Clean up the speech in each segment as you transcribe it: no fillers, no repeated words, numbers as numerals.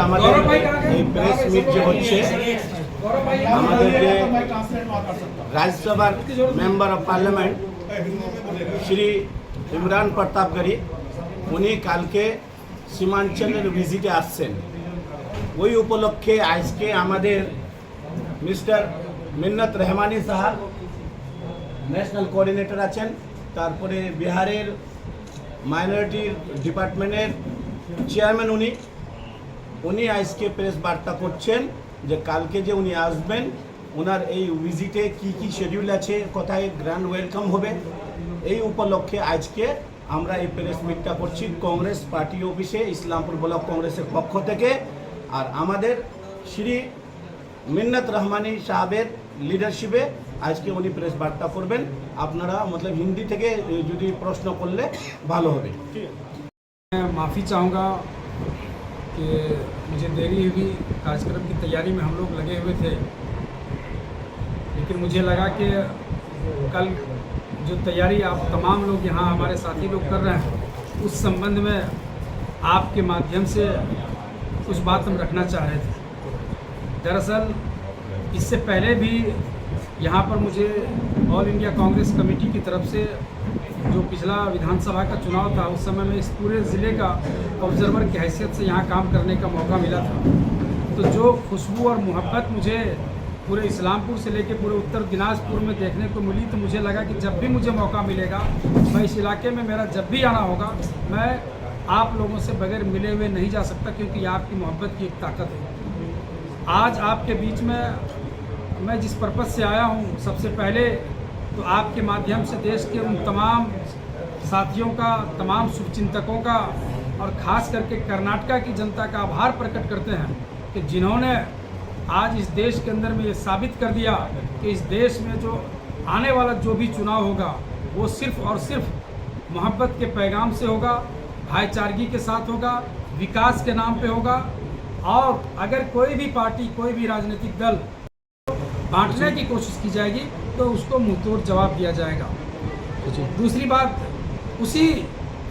আমাদের এই press meet যে হচ্ছে আমাদের যে রাজ্যসভার member of parliament Shri Imran Pratapgarhi উনি কালকে সীমাঞ্চলের ভিজিটে আসছেন। ওই উপলক্ষে আজকে আমাদের mister Minnat Rahmani Sahab national coordinator আছেন, তারপরে বিহারের মাইনরিটি ডিপার্টমেন্টের চেয়ারম্যান উনি আজকে প্রেস বার্তা করছেন যে কালকে যে উনি আসবেন, ওনার এই ভিজিটে কি শিডিউল আছে, কোথায় গ্র্যান্ড ওয়েলকাম হবে, এই উপলক্ষে আজকে আমরা এই প্রেস মিটটা করছি কংগ্রেস পার্টি অফিসে ইসলামপুর ব্লক কংগ্রেসের পক্ষ থেকে। আর আমাদের শ্রী মিন্নত রহমানি সাহেবের লিডারশিপে আজকে উনি প্রেস বার্তা করবেন। আপনারা मतलब হিন্দি থেকে যদি প্রশ্ন করলে ভালো হবে। मैं माफ़ी चाहूँगा कि मुझे देरी हुई, कार्यक्रम की तैयारी में हम लोग लगे हुए थे, लेकिन मुझे लगा कि कल जो तैयारी आप तमाम लोग यहाँ हमारे साथी लोग कर रहे हैं उस संबंध में आपके माध्यम से कुछ बात हम रखना चाह रहे थे। दरअसल इससे पहले भी यहाँ पर मुझे ऑल इंडिया कांग्रेस कमेटी की तरफ से जो पिछला विधानसभा का चुनाव था उस समय में इस पूरे ज़िले का ऑब्जर्वर की हैसियत से यहाँ काम करने का मौका मिला था। तो जो खुशबू और मोहब्बत मुझे पूरे इस्लामपुर से लेकर पूरे उत्तर दिनाजपुर में देखने को मिली, तो मुझे लगा कि जब भी मुझे मौका मिलेगा, मैं इस इलाके में मेरा जब भी आना होगा, मैं आप लोगों से बगैर मिले हुए नहीं जा सकता, क्योंकि आपकी मोहब्बत की एक ताकत है। आज आपके बीच में मैं जिस पर्पज़ से आया हूँ, सबसे पहले तो आपके माध्यम से देश के उन तमाम साथियों का, तमाम शुभचिंतकों का और ख़ास करके कर्नाटका की जनता का आभार प्रकट करते हैं कि जिन्होंने आज इस देश के अंदर में ये साबित कर दिया कि इस देश में जो आने वाला जो भी चुनाव होगा वो सिर्फ़ और सिर्फ मोहब्बत के पैगाम से होगा, भाईचारगी के साथ होगा, विकास के नाम पे होगा। और अगर कोई भी पार्टी, कोई भी राजनीतिक दल बांटने की कोशिश की जाएगी तो उसको मुंहतोड़ जवाब दिया जाएगा। दूसरी बात, उसी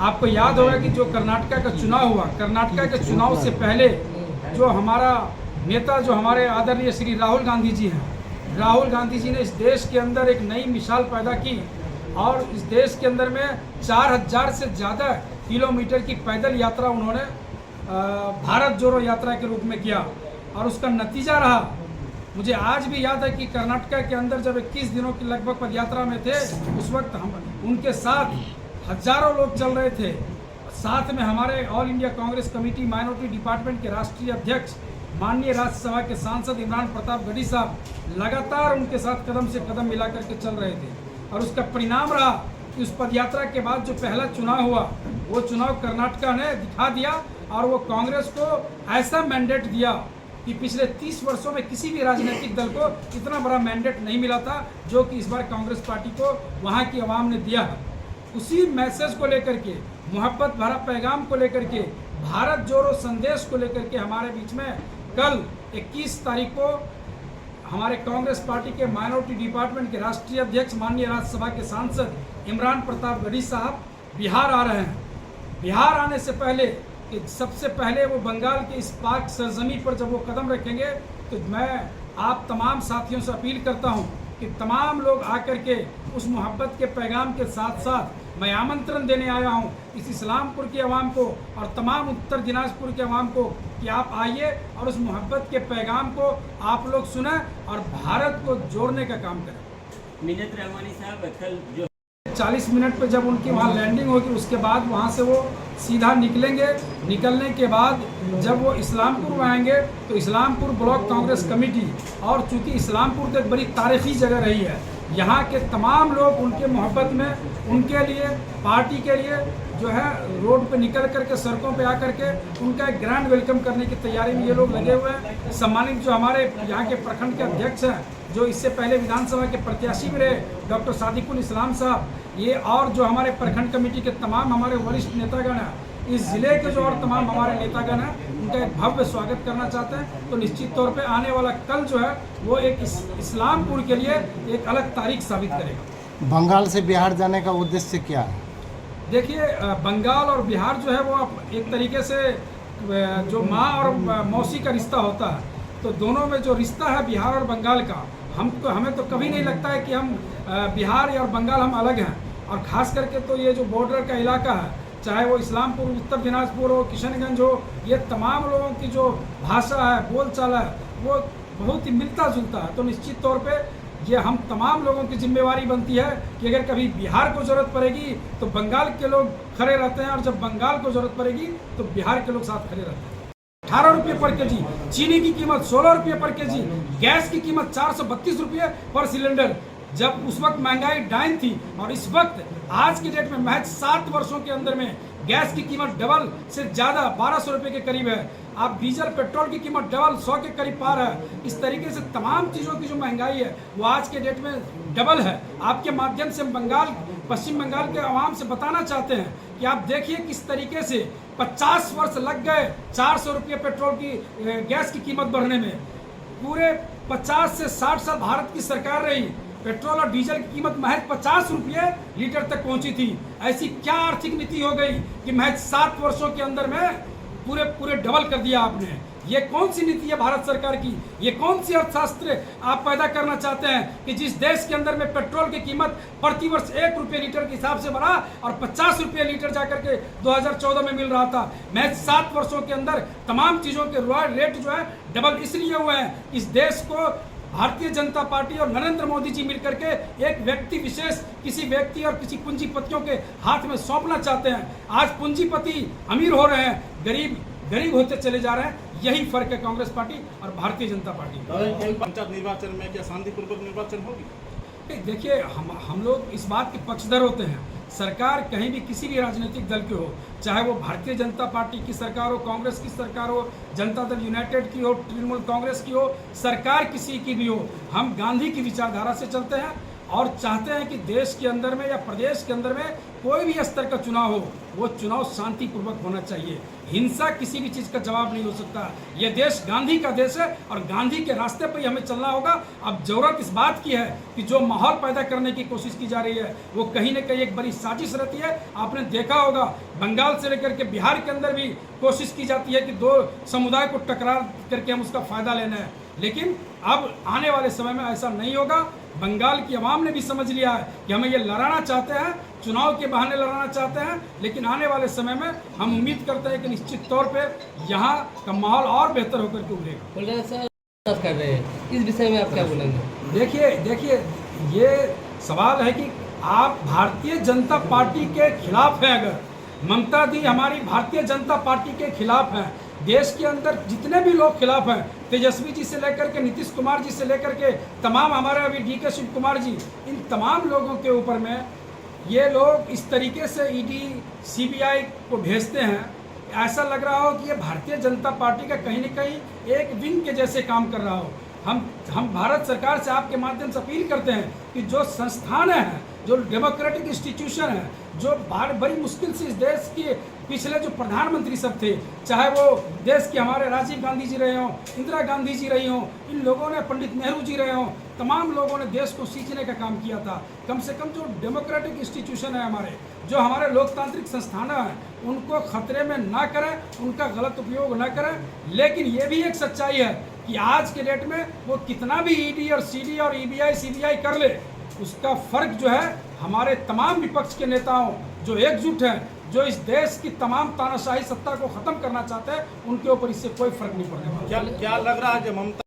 आपको याद होगा कि जो कर्नाटका का चुनाव हुआ, कर्नाटका के चुनाव से पहले जो हमारा नेता, जो हमारे आदरणीय श्री राहुल गांधी जी हैं, राहुल गांधी जी ने इस देश के अंदर एक नई मिसाल पैदा की और इस देश के अंदर में 4000 से ज़्यादा किलोमीटर की पैदल यात्रा उन्होंने भारत जोड़ो यात्रा के रूप में किया। और उसका नतीजा रहा, मुझे आज भी याद है कि कर्नाटका के अंदर जब 21 दिनों की लगभग पदयात्रा में थे, उस वक्त हम उनके साथ हजारों लोग चल रहे थे। साथ में हमारे all India Congress committee minority department के राष्ट्रीय अध्यक्ष माननीय राज्यसभा के सांसद इमरान प्रतापगढ़ी साहब लगातार उनके साथ कदम से कदम मिला करके चल रहे थे। और उसका परिणाम रहा कि उस पदयात्रा के बाद जो पहला चुनाव हुआ, वो चुनाव कर्नाटका ने दिखा दिया और वो कांग्रेस को ऐसा मैंडेट दिया कि पिछले 30 वर्षों में किसी भी राजनीतिक दल को इतना बड़ा मैंडेट नहीं मिला था जो कि इस बार कांग्रेस पार्टी को वहाँ की आवाम ने दिया है। उसी मैसेज को लेकर के, मोहब्बत भरा पैगाम को लेकर के, भारत जोड़ो संदेश को लेकर के हमारे बीच में कल 21 तारीख को हमारे कांग्रेस पार्टी के माइनॉरिटी डिपार्टमेंट के राष्ट्रीय अध्यक्ष माननीय राज्यसभा के सांसद इमरान प्रतापगढ़ी साहब बिहार आ रहे हैं। बिहार आने से पहले कि सबसे पहले वो बंगाल के इस पाक सरजमी पर जब वो कदम रखेंगे, तो मैं आप तमाम साथियों से अपील करता हूं कि तमाम लोग आकर के उस मोहब्बत के पैगाम के साथ साथ मैं आमंत्रण देने आया हूं इस इस्लामपुर की आवाम को और तमाम उत्तर दिनाजपुर के आवाम को कि आप आइए और उस मोहब्बत के पैगाम को आप लोग सुनें और भारत को जोड़ने का काम करें। मिन्नत रहमानी साहब कल जो 40 मिनट पे जब उनकी वहाँ लैंडिंग होगी, उसके बाद वहाँ से वो सीधा निकलेंगे। निकलने के बाद जब वो इस्लामपुर में आएंगे तो इस्लामपुर ब्लॉक कांग्रेस कमेटी, और चूँकि इस्लामपुर तो एक बड़ी तारीखी जगह रही है, यहाँ के तमाम लोग उनके मोहब्बत में, उनके लिए, पार्टी के लिए जो है रोड पे निकल करके, सड़कों पे आकर के उनका एक ग्रैंड वेलकम करने की तैयारी में ये लोग लगे हुए हैं। सम्मानित जो हमारे यहाँ के प्रखंड के अध्यक्ष हैं, जो इससे पहले विधानसभा के प्रत्याशी भी रहे, डॉक्टर सादिकुल इस्लाम साहब, ये और जो हमारे प्रखंड कमेटी के तमाम हमारे वरिष्ठ नेतागण हैं, इस ज़िले के जो और तमाम हमारे नेतागण हैं, उनका एक भव्य स्वागत करना चाहते हैं। तो निश्चित तौर पे आने वाला कल जो है वो एक इस्लामपुर के लिए एक अलग तारीख साबित करेगा। बंगाल से बिहार जाने का उद्देश्य क्या है? देखिए, बंगाल और बिहार जो है वो एक तरीके से जो माँ और मौसी का रिश्ता होता है, तो दोनों में जो रिश्ता है बिहार और बंगाल का, हमें तो कभी नहीं लगता है कि हम बिहार और बंगाल हम अलग हैं। और ख़ास करके तो ये जो बॉर्डर का इलाका है, चाहे वो इस्लामपुर, उत्तर दिनाजपुर हो, किशनगंज हो, ये तमाम लोगों की जो भाषा है, बोलचाल है, वो बहुत ही मिलता जुलता है। तो निश्चित तौर पे ये हम तमाम लोगों की जिम्मेवारी बनती है कि अगर कभी बिहार को ज़रूरत पड़ेगी तो बंगाल के लोग खड़े रहते हैं, और जब बंगाल को ज़रूरत पड़ेगी तो बिहार के लोग साथ खड़े रहते हैं। 18 रुपये पर केजी, चीनी की कीमत 16 रुपये पर केजी, गैस की कीमत 432 रुपये पर सिलेंडर। जब उस वक्त महंगाई डाइन थी, और इस वक्त आज की डेट में महज 7 वर्षों के अंदर में गैस की कीमत डबल से ज़्यादा 1200 रुपये के करीब है। आप डीजल पेट्रोल की कीमत डबल 100 के करीब पार है। इस तरीके से तमाम चीज़ों की जो महंगाई है वो आज के डेट में डबल है। आपके माध्यम से पश्चिम बंगाल के आवाम से बताना चाहते हैं कि आप देखिए किस तरीके से 50 वर्ष लग गए 400 रुपये पेट्रोल की गैस की कीमत बढ़ने में। पूरे 50 से 60 साल भारत की सरकार रही, पेट्रोल और डीजल की कीमत महज 50 रुपये लीटर तक पहुंची थी। ऐसी क्या आर्थिक नीति हो गई कि महज 7 वर्षों के अंदर में पूरे डबल कर दिया आपने? ये कौन सी नीति है भारत सरकार की? ये कौन सी अर्थशास्त्र आप पैदा करना चाहते हैं कि जिस देश के अंदर में पेट्रोल की कीमत प्रति वर्ष 1 रुपये लीटर के हिसाब से बढ़ा और 50 रुपये लीटर जाकर के 2014 में मिल रहा था। महज 7 वर्षों के अंदर तमाम चीज़ों के रेट जो है डबल इसलिए हुए हैं। इस देश को भारतीय जनता पार्टी और नरेंद्र मोदी जी मिलकर के एक व्यक्ति विशेष, किसी व्यक्ति और किसी पूंजीपतियों के हाथ में सौंपना चाहते हैं। आज पूंजीपति अमीर हो रहे हैं, गरीब होते चले जा रहे हैं। यही फर्क है कांग्रेस पार्टी और भारतीय जनता पार्टी। पंचायत निर्वाचन में क्या शांतिपूर्वक निर्वाचन होगी? देखिए, हम लोग इस बात के पक्षधर होते हैं। सरकार कहीं भी किसी भी राजनीतिक दल की हो, चाहे वो भारतीय जनता पार्टी की सरकार हो, कांग्रेस की सरकार हो, जनता दल यूनाइटेड की हो, तृणमूल कांग्रेस की हो, सरकार किसी की भी हो, हम गांधी की विचारधारा से चलते हैं और चाहते हैं कि देश के अंदर में या प्रदेश के अंदर में कोई भी स्तर का चुनाव हो, वो चुनाव शांतिपूर्वक होना चाहिए। हिंसा किसी भी चीज़ का जवाब नहीं हो सकता। ये देश गांधी का देश है और गांधी के रास्ते पर ही हमें चलना होगा। अब जरूरत इस बात की है कि जो माहौल पैदा करने की कोशिश की जा रही है वो कहीं ना कहीं एक बड़ी साजिश रहती है। आपने देखा होगा बंगाल से लेकर के बिहार के अंदर भी कोशिश की जाती है कि दो समुदाय को टकरा करके हम उसका फ़ायदा लेना है, लेकिन अब आने वाले समय में ऐसा नहीं होगा। बंगाल की आवाम ने भी समझ लिया है कि हमें ये लड़ाना चाहते हैं, चुनाव के बहाने लड़ाना चाहते हैं, लेकिन आने वाले समय में हम उम्मीद करते हैं कि निश्चित तौर पे यहाँ का माहौल और बेहतर होकर के उभरेगा। कर रहे हैं इस विषय में आप क्या बोलेंगे? देखिए ये सवाल है कि आप भारतीय जनता पार्टी के खिलाफ हैं। अगर ममता दी हमारी भारतीय जनता पार्टी के खिलाफ हैं, देश के अंदर जितने भी लोग खिलाफ हैं, तेजस्वी जी से लेकर के नीतीश कुमार जी से लेकर के तमाम हमारे अभी DK शिव कुमार जी, इन तमाम लोगों के ऊपर में ये लोग इस तरीके से ED CBI को भेजते हैं, ऐसा लग रहा हो कि ये भारतीय जनता पार्टी का कहीं न कहीं एक विंग के जैसे काम कर रहा हो। हम भारत सरकार से आपके माध्यम से अपील करते हैं कि जो संस्थान हैं, जो डेमोक्रेटिक इंस्टीट्यूशन है, जो बड़ी मुश्किल से इस देश के पिछले जो प्रधानमंत्री सब थे, चाहे वो देश के हमारे राजीव गांधी जी रहे हों, इंदिरा गांधी जी रही हों, इन लोगों ने, पंडित नेहरू जी रहे हों, तमाम लोगों ने देश को सींचने का काम किया था। कम से कम जो डेमोक्रेटिक इंस्टीट्यूशन है हमारे, जो हमारे लोकतांत्रिक संस्थान हैं, उनको खतरे में ना करें, उनका गलत उपयोग ना करें। लेकिन ये भी एक सच्चाई है कि आज के डेट में वो कितना भी ED और CD और EBI CBI कर ले, उसका फर्क जो है हमारे तमाम विपक्ष के नेताओं जो एकजुट हैं, जो इस देश की तमाम तानाशाही सत्ता को खत्म करना चाहते हैं, उनके ऊपर इससे कोई फर्क नहीं पड़ने वाला। क्या लग रहा है कि ममता